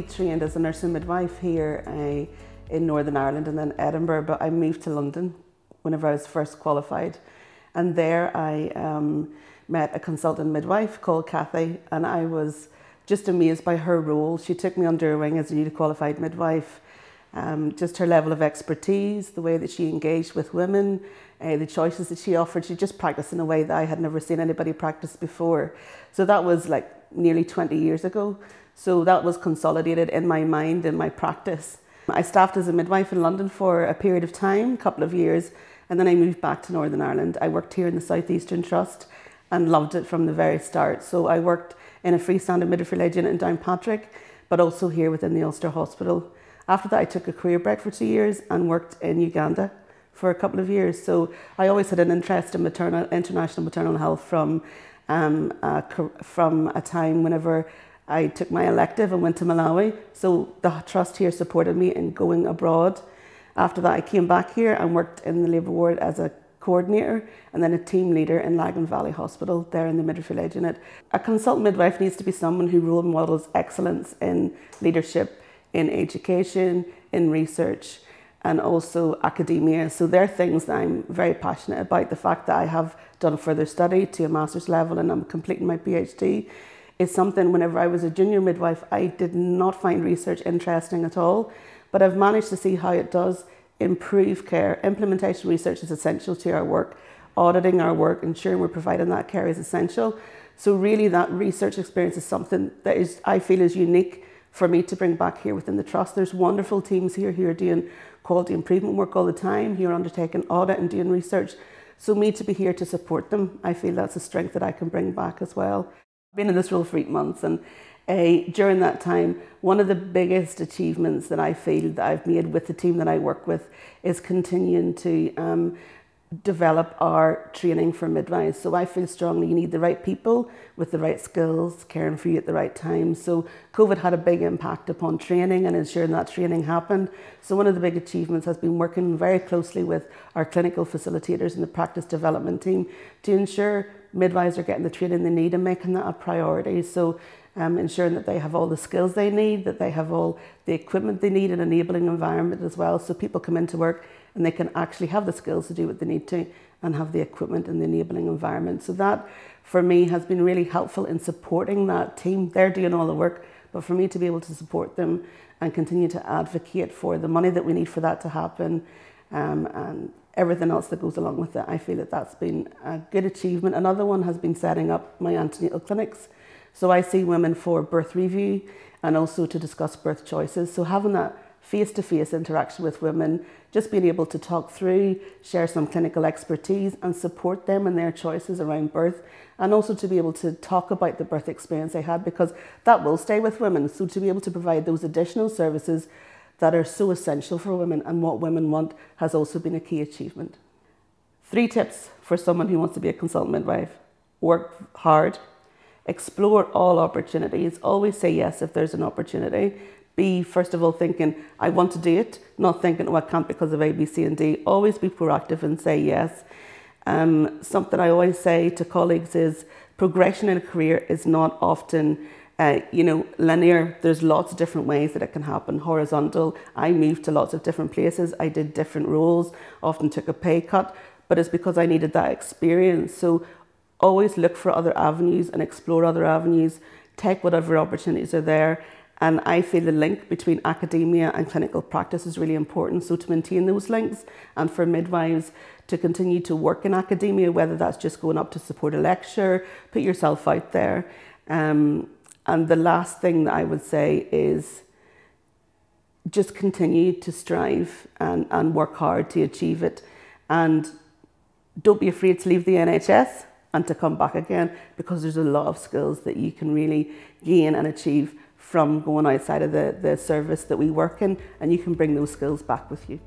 fully trained as a nursing midwife here in Northern Ireland and then Edinburgh, but I moved to London whenever I was first qualified. And there I met a consultant midwife called Kathy, and I was just amazed by her role. She took me under her wing as a newly qualified midwife. Just her level of expertise, the way that she engaged with women, the choices that she offered. She just practiced in a way that I had never seen anybody practice before. So that was like nearly 20 years ago. So that was consolidated in my mind, in my practice. I staffed as a midwife in London for a period of time, a couple of years, and then I moved back to Northern Ireland. I worked here in the South Eastern Trust and loved it from the very start. So I worked in a freestanding midwifery unit in Downpatrick, but also here within the Ulster Hospital. After that, I took a career break for 2 years and worked in Uganda for a couple of years. So I always had an interest in international maternal health from a time whenever I took my elective and went to Malawi. So the trust here supported me in going abroad. After that, I came back here and worked in the labour ward as a coordinator and then a team leader in Lagan Valley Hospital there in the midwifery unit. A consultant midwife needs to be someone who role models excellence in leadership, in education, in research, and also academia. So they're things that I'm very passionate about. The fact that I have done further study to a master's level and I'm completing my PhD is something. Whenever I was a junior midwife, I did not find research interesting at all, but I've managed to see how it does improve care. Implementation research is essential to our work. Auditing our work, ensuring we're providing that care is essential. So really that research experience is something that I feel is unique for me to bring back here within the trust. There's wonderful teams here who are doing quality improvement work all the time, who are undertaking audit and doing research. So me to be here to support them, I feel that's a strength that I can bring back as well. I've been in this role for 8 months, and during that time, one of the biggest achievements that I feel that I've made with the team that I work with is continuing to develop our training for midwives. So I feel strongly you need the right people with the right skills caring for you at the right time. So COVID had a big impact upon training and ensuring that training happened. So one of the big achievements has been working very closely with our clinical facilitators and the practice development team to ensure midwives are getting the training they need and making that a priority. So ensuring that they have all the skills they need, that they have all the equipment they need, an enabling environment as well, so people come into work and they can actually have the skills to do what they need to and have the equipment and the enabling environment. So that, for me, has been really helpful in supporting that team. They're doing all the work, but for me to be able to support them and continue to advocate for the money that we need for that to happen and everything else that goes along with it, I feel that that's been a good achievement. Another one has been setting up my antenatal clinics. So I see women for birth review and also to discuss birth choices. So having that face-to-face interaction with women, just being able to talk through, share some clinical expertise and support them in their choices around birth, and also to be able to talk about the birth experience they had, because that will stay with women. So to be able to provide those additional services that are so essential for women and what women want has also been a key achievement. 3 tips for someone who wants to be a consultant midwife. Work hard. Explore all opportunities. Always say yes if there's an opportunity. Be, first of all, thinking, I want to do it, not thinking, oh, I can't because of A, B, C, and D. Always be proactive and say yes. Something I always say to colleagues is progression in a career is not often linear. There's lots of different ways that it can happen. Horizontal. I moved to lots of different places. I did different roles, often took a pay cut, but it's because I needed that experience. So always look for other avenues and explore other avenues. Take whatever opportunities are there. And I feel the link between academia and clinical practice is really important. So to maintain those links and for midwives to continue to work in academia, whether that's just going up to support a lecture, put yourself out there. And the last thing that I would say is just continue to strive and work hard to achieve it. And don't be afraid to leave the NHS and to come back again, because there's a lot of skills that you can really gain and achieve from going outside of the service that we work in, and you can bring those skills back with you.